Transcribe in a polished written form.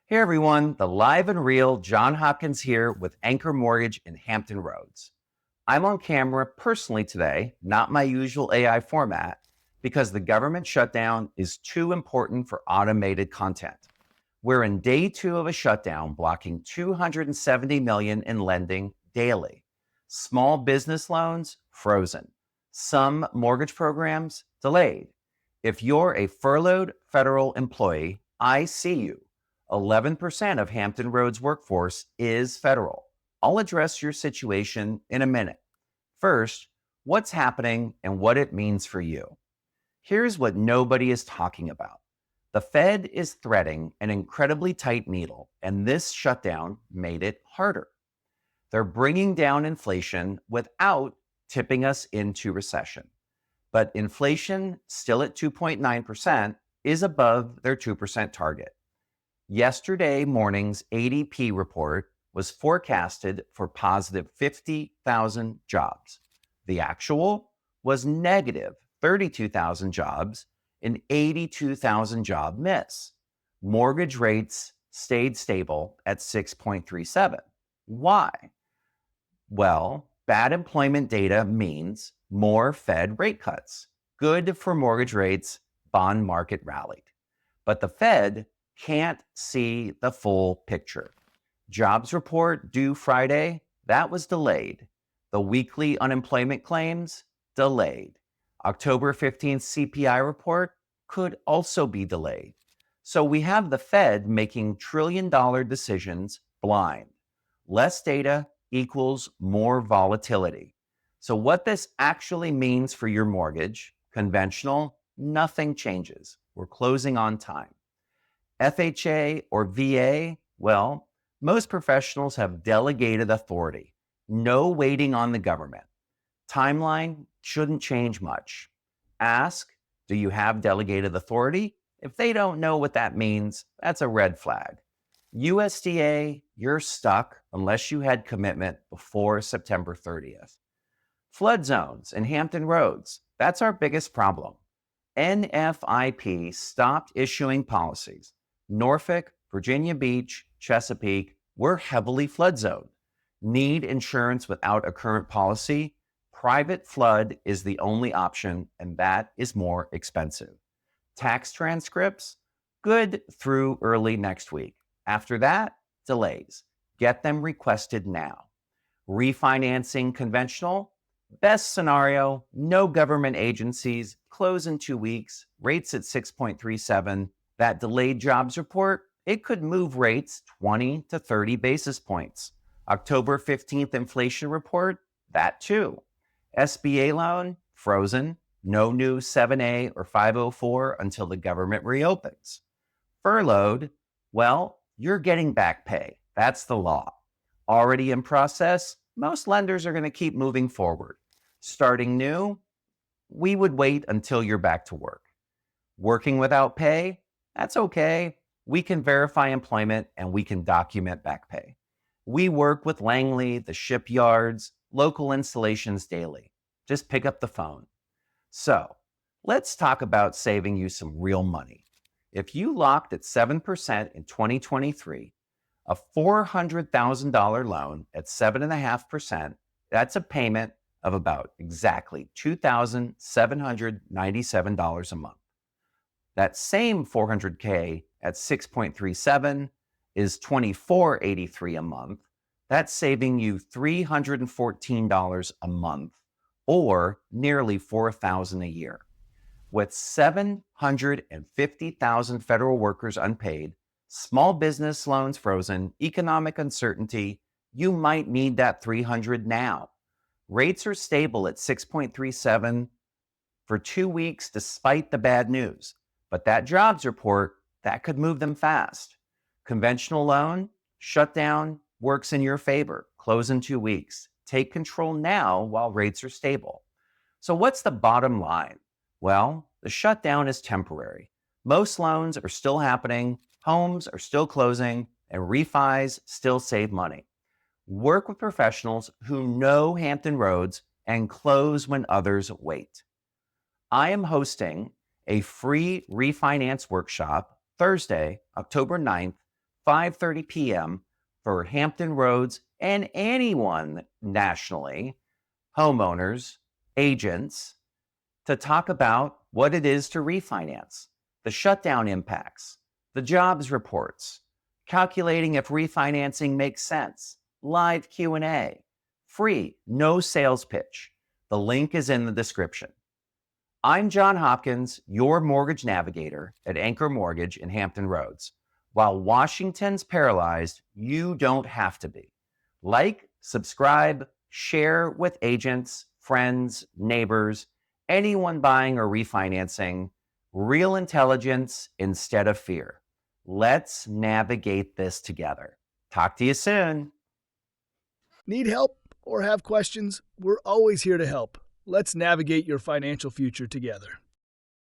Hey everyone, the live and real John Hopkins here with Anchor Mortgage in Hampton Roads. I'm on camera personally today, not my usual AI format, because the government shutdown is too important for automated content. We're in day 2 of a shutdown, blocking $270 million in lending daily. Small business loans frozen. Some mortgage programs delayed. If you're a furloughed federal employee, I see you. 11% of Hampton Roads workforce is federal. I'll address your situation in a minute. First, what's happening and what it means for you. Here's what nobody is talking about. The Fed is threading an incredibly tight needle, and this shutdown made it harder. They're bringing down inflation without tipping us into recession. But inflation, still at 2.9%, is above their 2% target. Yesterday morning's ADP report was forecasted for positive 50,000 jobs. The actual was negative 32,000 jobs, an 82,000 job miss. Mortgage rates stayed stable at 6.37. Why? Well, bad employment data means more Fed rate cuts. Good for mortgage rates, bond market rallied. But the Fed can't see the full picture. Jobs report due Friday, that was delayed. The weekly unemployment claims, delayed. October 15th CPI report could also be delayed. So we have the Fed making trillion-dollar decisions blind. Less data equals more volatility. So what this actually means for your mortgage, conventional, nothing changes. We're closing on time. FHA or VA, well, most professionals have delegated authority. No waiting on the government. Timeline shouldn't change much. Ask, do you have delegated authority? If they don't know what that means, that's a red flag. USDA, you're stuck unless you had commitment before September 30th. Flood zones and Hampton Roads, that's our biggest problem. NFIP stopped issuing policies. Norfolk, Virginia Beach, Chesapeake, we're heavily flood zoned. Need insurance without a current policy? Private flood is the only option, and that is more expensive. Tax transcripts? Good through early next week. After that, delays. Get them requested now. Refinancing conventional? Best scenario, no government agencies, close in 2 weeks, rates at 6.37. That delayed jobs report, it could move rates 20 to 30 basis points. October 15th inflation report, that too. SBA loan, frozen, no new 7A or 504 until the government reopens. Furloughed, well, you're getting back pay. That's the law. Already in process, most lenders are going to keep moving forward. Starting new, we would wait until you're back to work. Working without pay, that's okay. We can verify employment and we can document back pay. We work with Langley, the shipyards, local installations daily. Just pick up the phone. So let's talk about saving you some real money. If you locked at 7% in 2023, a $400,000 loan at 7.5%, that's a payment of about exactly $2,797 a month. That same $400K at 6.37 is $2,483 a month. That's saving you $314 a month, or nearly $4,000 a year. With 750,000 federal workers unpaid, small business loans frozen, economic uncertainty, you might need that $300 now. Rates are stable at 6.37 for 2 weeks despite the bad news. But that jobs report, that could move them fast. Conventional loan, shutdown, works in your favor. Close in 2 weeks. Take control now while rates are stable. So what's the bottom line? Well, the shutdown is temporary. Most loans are still happening, homes are still closing, and refis still save money. Work with professionals who know Hampton Roads and close when others wait. I am hosting a free refinance workshop Thursday, October 9th, 5:30 p.m. for Hampton Roads and anyone nationally, homeowners, agents, to talk about what it is to refinance, the shutdown impacts, the jobs reports, calculating if refinancing makes sense, live Q&A, free, no sales pitch. The link is in the description. I'm John Hopkins, your mortgage navigator at Anchor Mortgage in Hampton Roads. While Washington's paralyzed, you don't have to be. Like, subscribe, share with agents, friends, neighbors, anyone buying or refinancing. Real intelligence instead of fear. Let's navigate this together. Talk to you soon. Need help or have questions? We're always here to help. Let's navigate your financial future together.